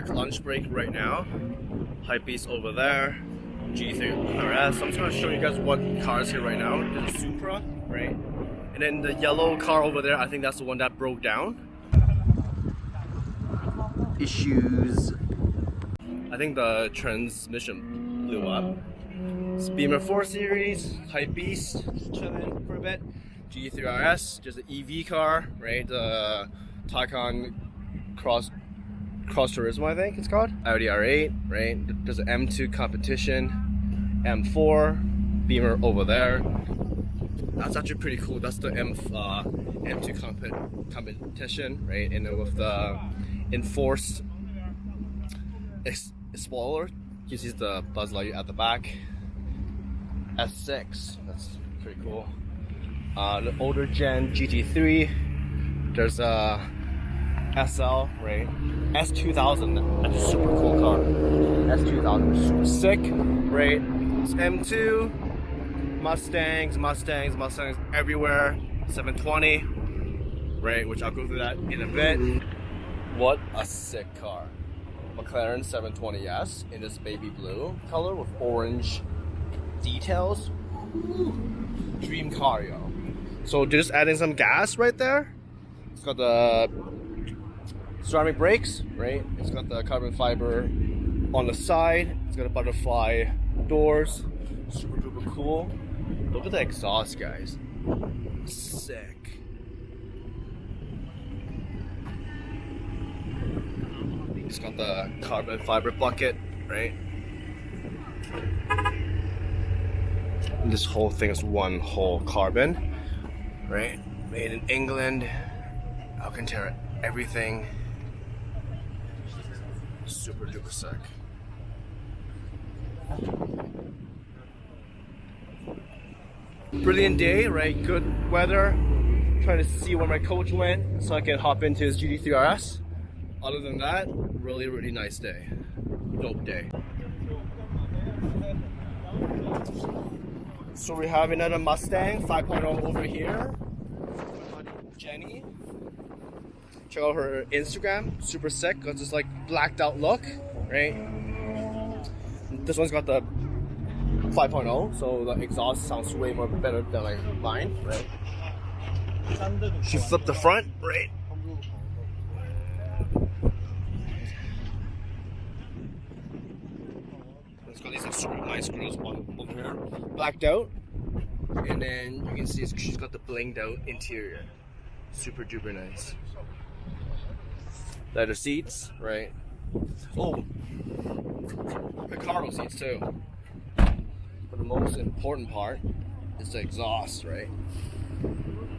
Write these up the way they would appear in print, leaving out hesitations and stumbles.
quick lunch break right now. Hypebeast over there, GT3 RS. I'm just gonna show you guys what cars here right now. There's a Supra, right? And then the yellow car over there, I think that's the one that broke down. Issues. I think the transmission blew up. Beamer 4 Series, Hypebeast, just chilling for a bit. GT3 RS, just an EV car, right? The Targa Cross Turismo, I think it's called. Audi R8, right? There's an M2 competition, M4, Beamer over there. That's actually pretty cool. That's the M2 competition, right? And then with the enforced spoiler, you see the buzz light at the back. S6, that's pretty cool. The older gen GT3, there's a SL, right? S2000, that's a super cool car. S2000 is super sick, right? It's M2, Mustangs everywhere. 720, right? Which I'll go through that in a bit. What a sick car. McLaren 720S in this baby blue color with orange details. Dream car, yo. So just adding some gas right there. It's got the ceramic brakes, right? It's got the carbon fiber on the side. It's got a butterfly doors. Super duper cool. Look at the exhaust, guys. Sick. It's got the carbon fiber bucket, right? And this whole thing is one whole carbon, right? Made in England. Alcantara, everything. Super duper sick. Brilliant day, right? Good weather. Trying to see where my coach went so I can hop into his GT3 RS. Other than that, really nice day. Dope day. So we have another Mustang 5.0 over here. Jenny. Check out her Instagram. Super sick. Got this like blacked out look, right? This one's got the 5.0, so the exhaust sounds way more better than like mine, right? She flipped the front, right? It's got these like super nice grills over here, blacked out, and then you can see she's got the blinged out interior, super duper nice. Leather seats, right? Oh, Recaro seats too. But the most important part is the exhaust, right?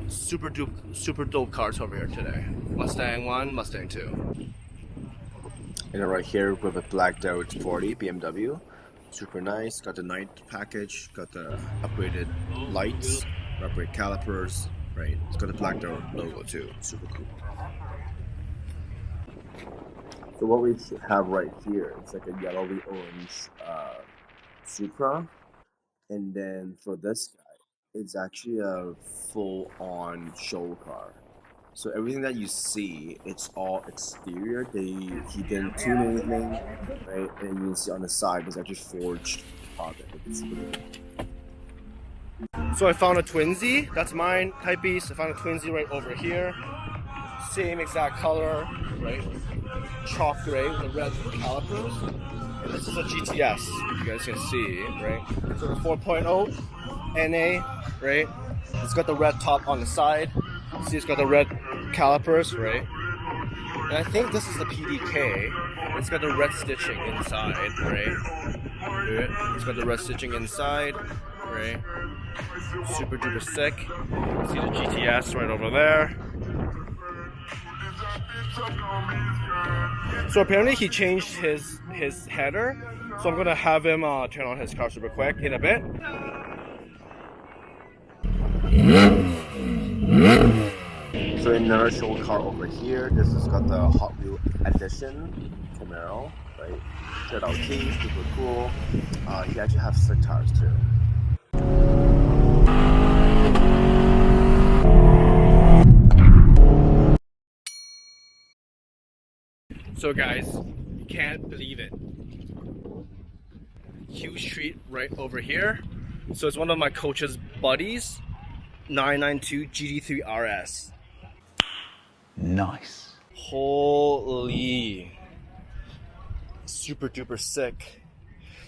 Super dope cars over here today. Mustang 1, Mustang 2. And then right here with a blacked out 40 BMW. Super nice. Got the night package. Got the upgraded lights, upgraded calipers. Right. It's got the blacked out logo too. Super cool. So what we have right here, it's like a yellowy orange Supra. And then for this guy, it's actually a full-on show car. So everything that you see, it's all exterior. He didn't tune anything, right? And you can see on the side, it's actually forged carbon. So I found a Twinsy. That's mine, Hypebeast. I found a Twinsy right over here. Same exact color, right? Chalk gray with the red calipers. And this is a GTS, you guys can see, right? So the 4.0 NA, right? It's got the red top on the side. See, it's got the red calipers, right? And I think this is the PDK. It's got the red stitching inside, right? It's got the red stitching inside, right? Super duper sick. See the GTS right over there. So apparently he changed his header, so I'm gonna have him turn on his car super quick in a bit. So another show car over here. This has got the Hot Wheel Edition Camaro, right? ZLT, super cool. He actually has slick tires too. So guys, can't believe it. Huge treat right over here. So it's one of my coach's buddies, 992 GT3 RS. Nice. Holy. Super duper sick.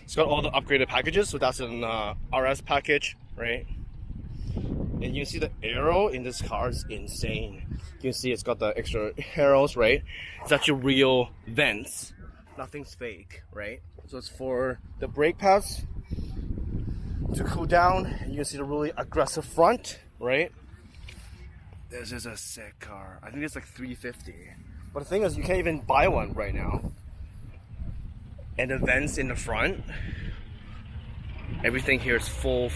It's got all the upgraded packages, so that's an RS package, right? And you see the aero in this car is insane. You can see it's got the extra arrows, right? It's actually real vents. Nothing's fake, right? So it's for the brake pads to cool down. And you can see the really aggressive front, right? This is a sick car. I think it's like $350. But the thing is, you can't even buy one right now. And the vents in the front, everything here is full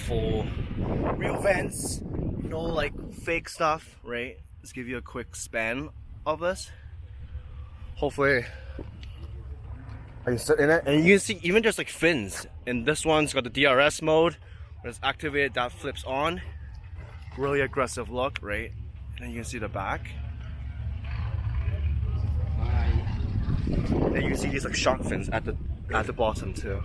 real vents. No like fake stuff, right? Let's give you a quick span of this. Hopefully I can sit in it. And you can see even just like fins. And this one's got the DRS mode. When it's activated, that flips on. Really aggressive look, right? And then you can see the back. And you can see these like shark fins at the bottom too.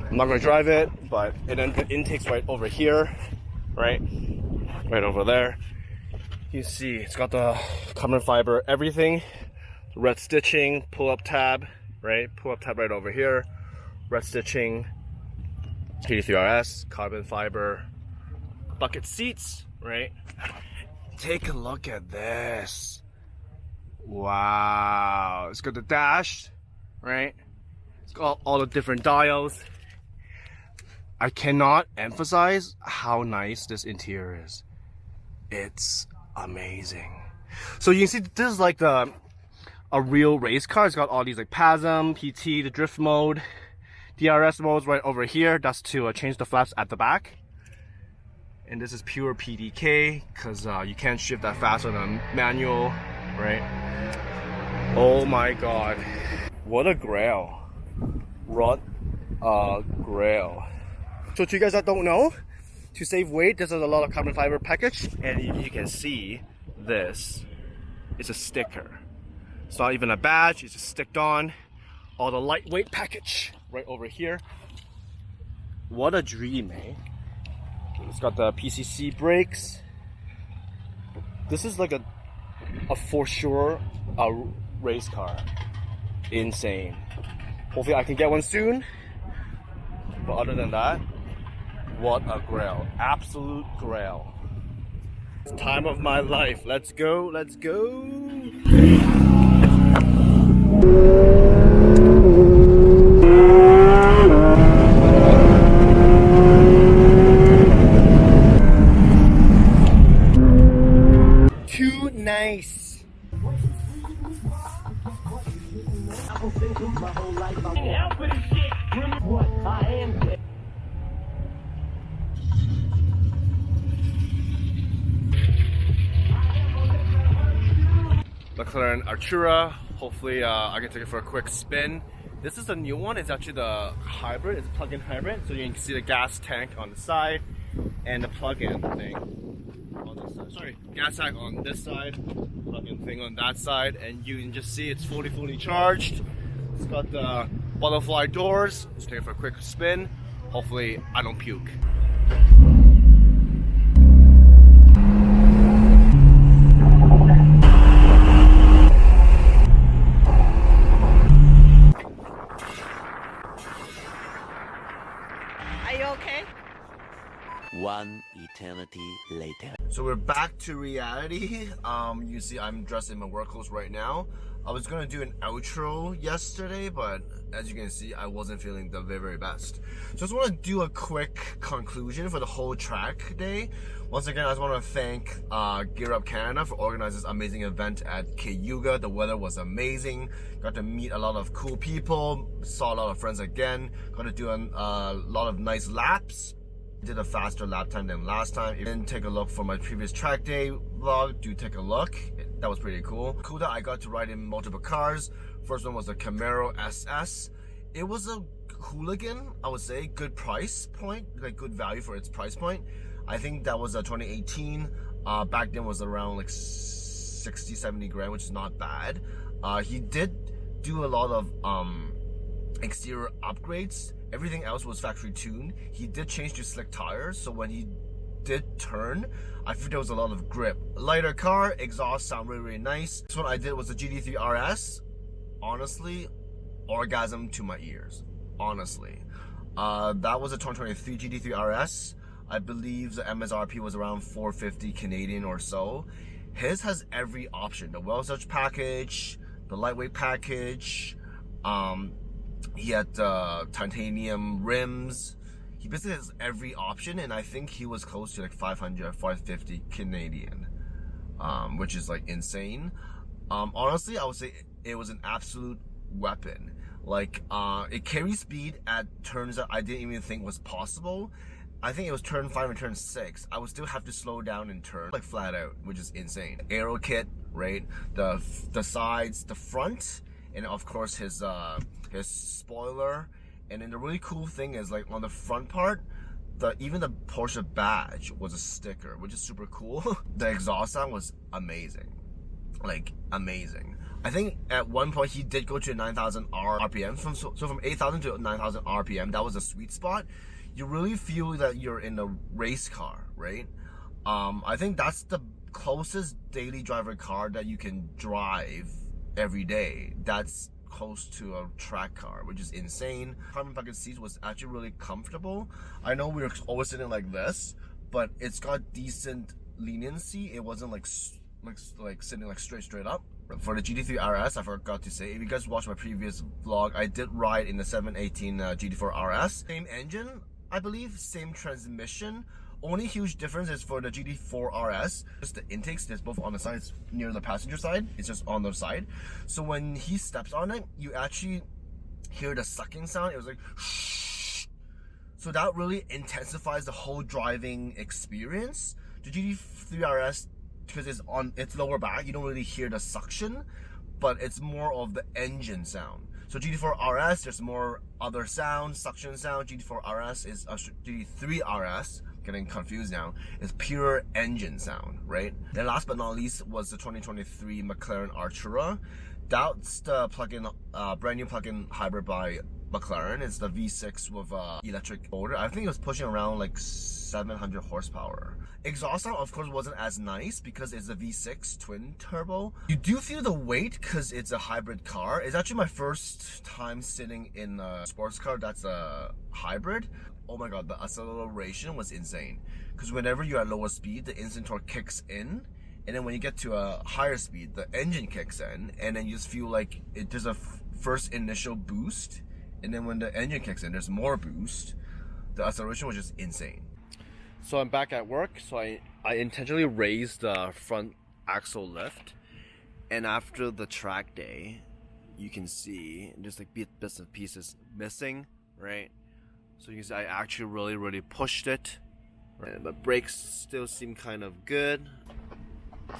I'm not gonna drive it, but the intake's right over here, right over there. You see it's got the carbon fiber everything, red stitching, pull-up tab, right? Pull-up tab right over here, red stitching, GT3 RS, carbon fiber, bucket seats, right? Take a look at this. Wow, it's got the dash, right? It's got all the different dials. I cannot emphasize how nice this interior is. It's amazing. So you can see this is like a real race car. It's got all these like PASM, PT, the drift mode, DRS modes right over here. That's to change the flaps at the back. And this is pure PDK because you can't shift that fast on a manual, right? Oh my god, what a grail. What a grail. So to you guys that don't know, to save weight, this is a lot of carbon fiber package, and you can see this is a sticker. It's not even a badge, it's just sticked on. All the lightweight package right over here. What a dream, eh? It's got the PCC brakes. This is like a for sure a race car. Insane. Hopefully I can get one soon. But other than that, what a grail. Absolute grail. Time of my life. Let's go, let's go. Too nice. McLaren Artura. Hopefully I can take it for a quick spin. This is a new one. It's actually the hybrid. It's a plug-in hybrid. So you can see the gas tank on the side and the plug-in thing on this side. Sorry, gas tank on this side, plug-in thing on that side, and you can just see it's fully charged. It's got the butterfly doors. Let's take it for a quick spin. Hopefully I don't puke. Are you okay? One eternity later. So we're back to reality. You see I'm dressed in my work clothes right now. I was gonna do an outro yesterday, but as you can see, I wasn't feeling the very best. So I just want to do a quick conclusion for the whole track day. Once again, I just want to thank Gear Up Canada for organizing this amazing event at Cayuga. The weather was amazing. Got to meet a lot of cool people. Saw a lot of friends again. Got to do a lot of nice laps. Did a faster lap time than last time. If you didn't take a look for my previous track day vlog, do take a look. That was pretty cool. Cool that I got to ride in multiple cars. First one was the Camaro SS. It was a hooligan, I would say. Good price point, like good value for its price point. I think that was a 2018. Back then was around like 60-70 grand, which is not bad. He did do a lot of exterior upgrades. Everything else was factory tuned. He did change to slick tires, so when he did turn, I feel there was a lot of grip. Lighter car, exhaust sound really, really nice. This one I did was the GT3 RS. Honestly, orgasm to my ears. Honestly. That was a 2023 GT3 RS. I believe the MSRP was around 450 Canadian or so. His has every option. The well-searched package, the lightweight package, he had titanium rims. He basically has every option, and I think he was close to like 500 or 550 Canadian, which is like insane. Honestly, I would say it was an absolute weapon. Like, it carries speed at turns that I didn't even think was possible. I think it was turn 5 and turn 6. I would still have to slow down and turn, like flat out, which is insane. Aero kit, right? The sides, the front, and of course his spoiler. And then the really cool thing is, like, on the front part, even the Porsche badge was a sticker, which is super cool. The exhaust sound was amazing. Like, amazing. I think at one point he did go to 9,000 RPM. So from 8,000 to 9,000 RPM, that was a sweet spot. You really feel that you're in a race car, right? I think that's the closest daily driver car that you can drive every day. That's close to a track car, which is insane. Carbon bucket seats was actually really comfortable. I know we were always sitting like this, but it's got decent leniency. It wasn't like sitting like straight up. For the GT3 RS, I forgot to say, if you guys watched my previous vlog, I did ride in the 718 GT4 RS. Same engine, I believe, same transmission. Only huge difference is for the GT4 RS, just the intakes, there's both on the sides near the passenger side. It's just on the side. So when he steps on it, you actually hear the sucking sound. It was like shh. So that really intensifies the whole driving experience. The GT3 RS, because it's on its lower back, you don't really hear the suction, but it's more of the engine sound. So GT4 RS, there's more other sound, suction sound. GT4 RS is GT3 RS, getting confused now, is pure engine sound, right? Then last but not least was the 2023 McLaren Artura. That's the plug-in, brand new plug-in hybrid by McLaren. It's the V6 with electric motor. I think it was pushing around like 700 horsepower. Exhaust sound, of course, wasn't as nice because it's a V6 twin turbo. You do feel the weight because it's a hybrid car. It's actually my first time sitting in a sports car that's a hybrid. Oh my god, the acceleration was insane. Because whenever you're at lower speed, the instant torque kicks in. And then when you get to a higher speed, the engine kicks in. And then you just feel like there's a first initial boost. And then when the engine kicks in, there's more boost. The acceleration was just insane. So I'm back at work, so I intentionally raised the front axle lift, and after the track day, you can see there's like bits and pieces missing, right? So you can see I actually really pushed it, right? The brakes still seem kind of good.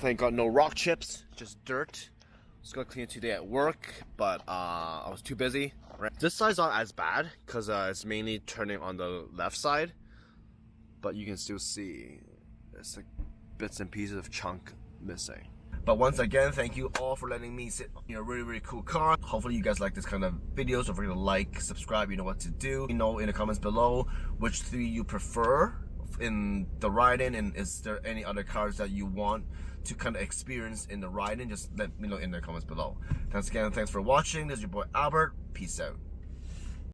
Thank God no rock chips, just dirt. Just gonna clean it today at work, but I was too busy, right? This side's not as bad because it's mainly turning on the left side. But you can still see there's like bits and pieces of chunk missing. But once again, thank you all for letting me sit in a really cool car. Hopefully you guys like this kind of videos. Don't forget to like, subscribe, you know what to do. You know in the comments below which three you prefer in the ride-in, and is there any other cars that you want to kind of experience in the ride-in. Just let me know in the comments below. Thanks again, thanks for watching. This is your boy Albert. Peace out.